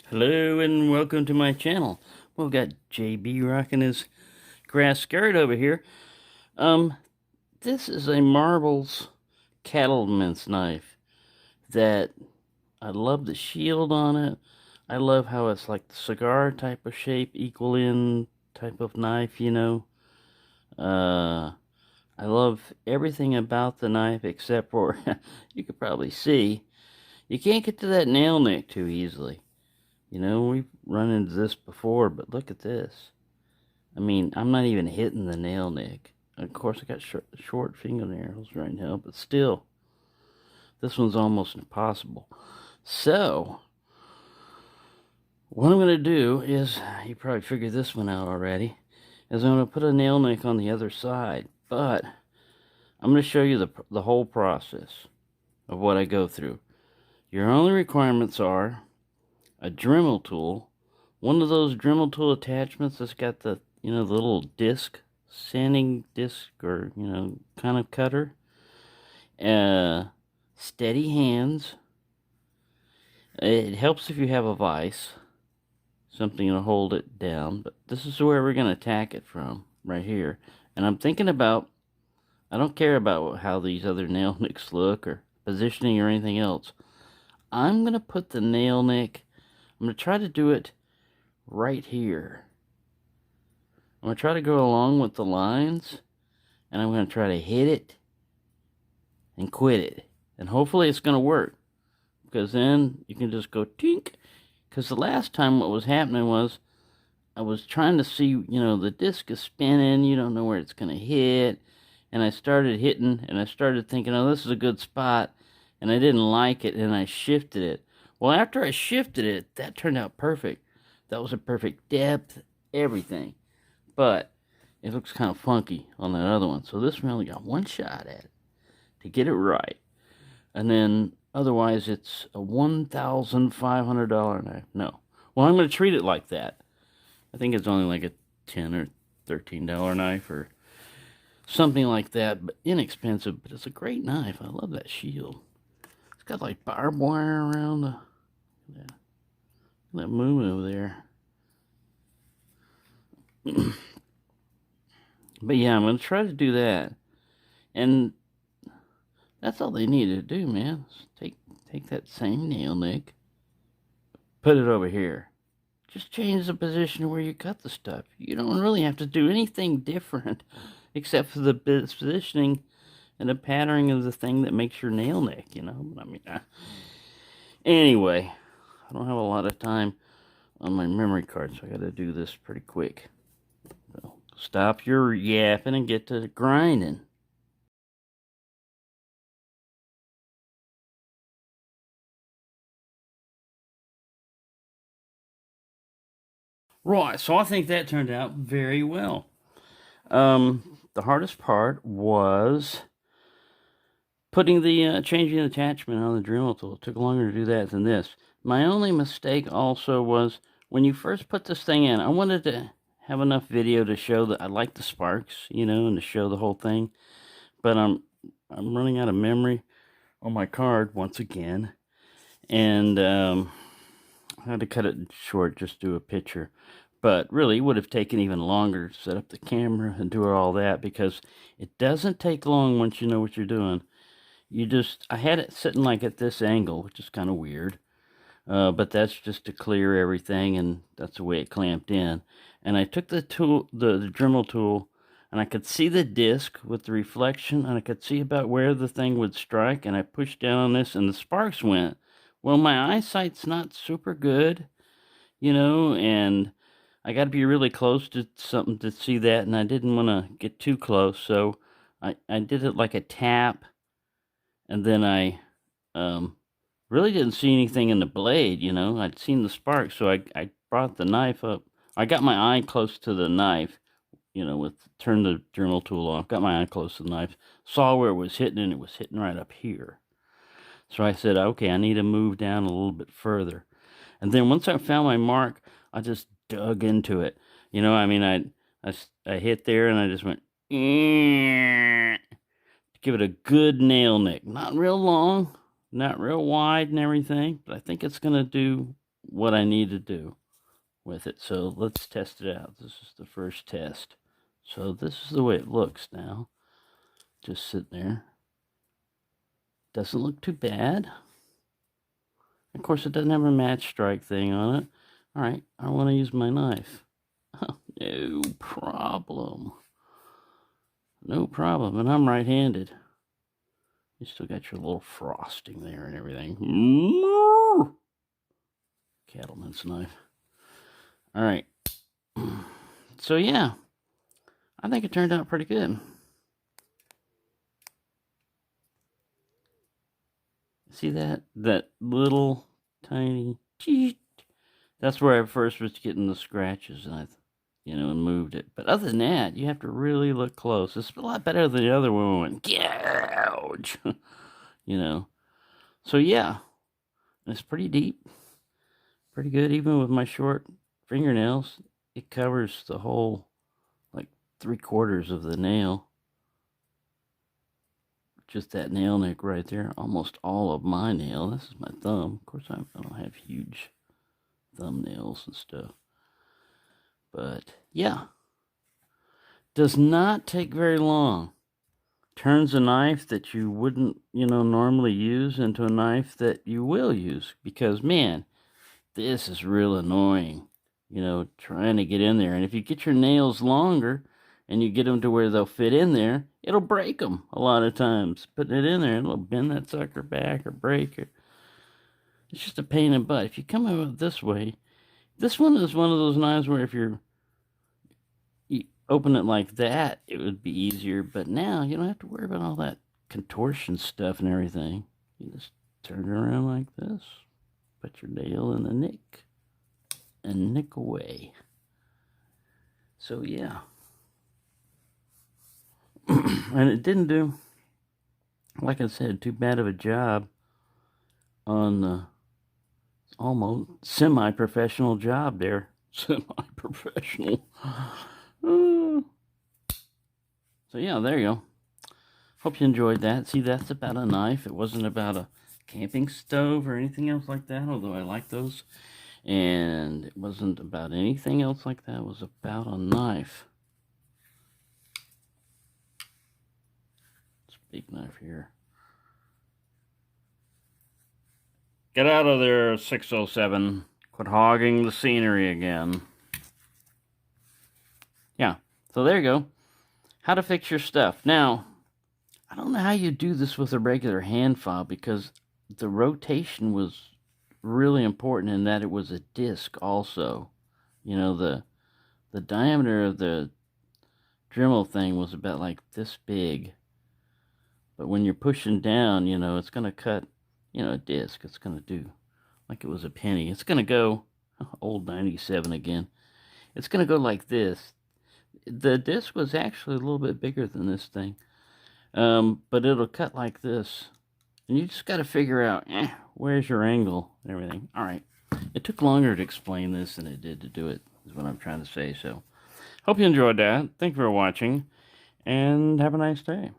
Hello and welcome to my channel. We've got JB rocking his grass skirt over here. This is a Marbles Cattleman's knife that I love the shield on it. I love how it's like the cigar type of shape, equal in type of knife, you know. I love everything about the knife except for, you could probably see, you can't get to that nail nick too easily. You know, we've run into this before, but look at this. I mean, I'm not even hitting the nail nick. Of course, I got short fingernails right now, but still, this one's almost impossible. So, what I'm going to do is, you probably figured this one out already, is I'm going to put a nail nick on the other side. But, I'm going to show you the whole process of what I go through. Your only requirements are a Dremel tool, one of those Dremel tool attachments that's got the, the little disc, sanding disc, or, kind of cutter, steady hands. It helps if you have a vise, something to hold it down, but this is where we're going to attack it from, right here. And I'm thinking about, I don't care about how these other nail nicks look, or positioning, or anything else. I'm going to put the nail nick, I'm going to try to do it right here. I'm going to try to go along with the lines, and I'm going to try to hit it and quit it. And hopefully it's going to work, because then you can just go tink. Because the last time what was happening was I was trying to see, the disc is spinning, you don't know where it's going to hit. And I started hitting, and I started thinking, oh, this is a good spot. And I didn't like it, and I shifted it. Well, after I shifted it, that turned out perfect. That was a perfect depth, everything. But it looks kind of funky on that other one. So this one only got one shot at it to get it right. And then otherwise it's a $1,500 knife. No. Well, I'm going to treat it like that. I think it's only like a $10 or $13 knife or something like that. But inexpensive. But it's a great knife. I love that shield. It's got like barbed wire around the... Yeah. That moo there. But yeah, I'm going to try to do that. And that's all they need to do, man. Take that same nail nick, put it over here. Just change the position where you cut the stuff. You don't really have to do anything different except for the positioning and the patterning of the thing that makes your nail nick, I mean, anyway, I don't have a lot of time on my memory card, so I got to do this pretty quick. So stop your yapping and get to grinding. Right, so I think that turned out very well. The hardest part was putting the changing the attachment on the Dremel tool. It took longer to do that than this. My only mistake also was when you first put this thing in, I wanted to have enough video to show that I like the sparks, and to show the whole thing. But I'm running out of memory on my card once again, and I had to cut it short, just do a picture. But really, it would have taken even longer to set up the camera and do all that, because it doesn't take long once you know what you're doing. I had it sitting like at this angle, which is kind of weird. But that's just to clear everything, and that's the way it clamped in. And I took the Dremel tool, and I could see the disc with the reflection, and I could see about where the thing would strike, and I pushed down on this, and the sparks went. Well, my eyesight's not super good, and I got to be really close to something to see that, and I didn't want to get too close, so I did it like a tap, and then I really didn't see anything in the blade, I'd seen the spark, so I brought the knife up. I got my eye close to the knife, turn the Dremel tool off, got my eye close to the knife, saw where it was hitting, and it was hitting right up here. So I said, okay, I need to move down a little bit further. And then once I found my mark, I just dug into it. I hit there, and I just went, to give it a good nail nick. Not real long, not real wide and everything, but I think it's going to do what I need to do with it. So let's test it out. This is the first test. So this is the way it looks now. Just sitting there. Doesn't look too bad. Of course, it doesn't have a match strike thing on it. All right, I want to use my knife. No problem. No problem. And I'm right-handed. You still got your little frosting there and everything. Cattleman's knife. All right. So, yeah. I think it turned out pretty good. See that? That little tiny cheat. That's where I first was getting the scratches, and and moved it. But other than that, you have to really look close. It's a lot better than the other one when went gouge. So yeah, it's pretty deep, pretty good. Even with my short fingernails, it covers the whole, like 3/4 of the nail. Just that nail nick right there, almost all of my nail. This is my thumb. Of course, I don't have huge thumbnails and stuff. But, yeah. Does not take very long. Turns a knife that you wouldn't, normally use into a knife that you will use. Because, man, this is real annoying. Trying to get in there. And if you get your nails longer and you get them to where they'll fit in there, it'll break them a lot of times. Putting it in there, it'll bend that sucker back or break it. It's just a pain in the butt. If you come out this way, this one is one of those knives where if you open it like that, it would be easier. But now you don't have to worry about all that contortion stuff and everything. You just turn it around like this, put your nail in the nick, and nick away. So yeah. And it didn't do, like I said, too bad of a job on the almost semi-professional job there. Semi-professional. So yeah, there you go. Hope you enjoyed that. See, that's about a knife. It wasn't about a camping stove or anything else like that, although I like those. And it wasn't about anything else like that. It was about a knife. Big knife here. Get out of there, 607. Quit hogging the scenery again. Yeah, so there you go. How to fix your stuff. Now, I don't know how you do this with a regular hand file because the rotation was really important in that it was a disc also. The diameter of the Dremel thing was about like this big. But when you're pushing down, it's going to cut, a disc. It's going to do like it was a penny. It's going to go, old 97 again. It's going to go like this. The disc was actually a little bit bigger than this thing. But it'll cut like this. And you just got to figure out, where's your angle and everything. All right. It took longer to explain this than it did to do it, is what I'm trying to say. So, hope you enjoyed that. Thank you for watching, and have a nice day.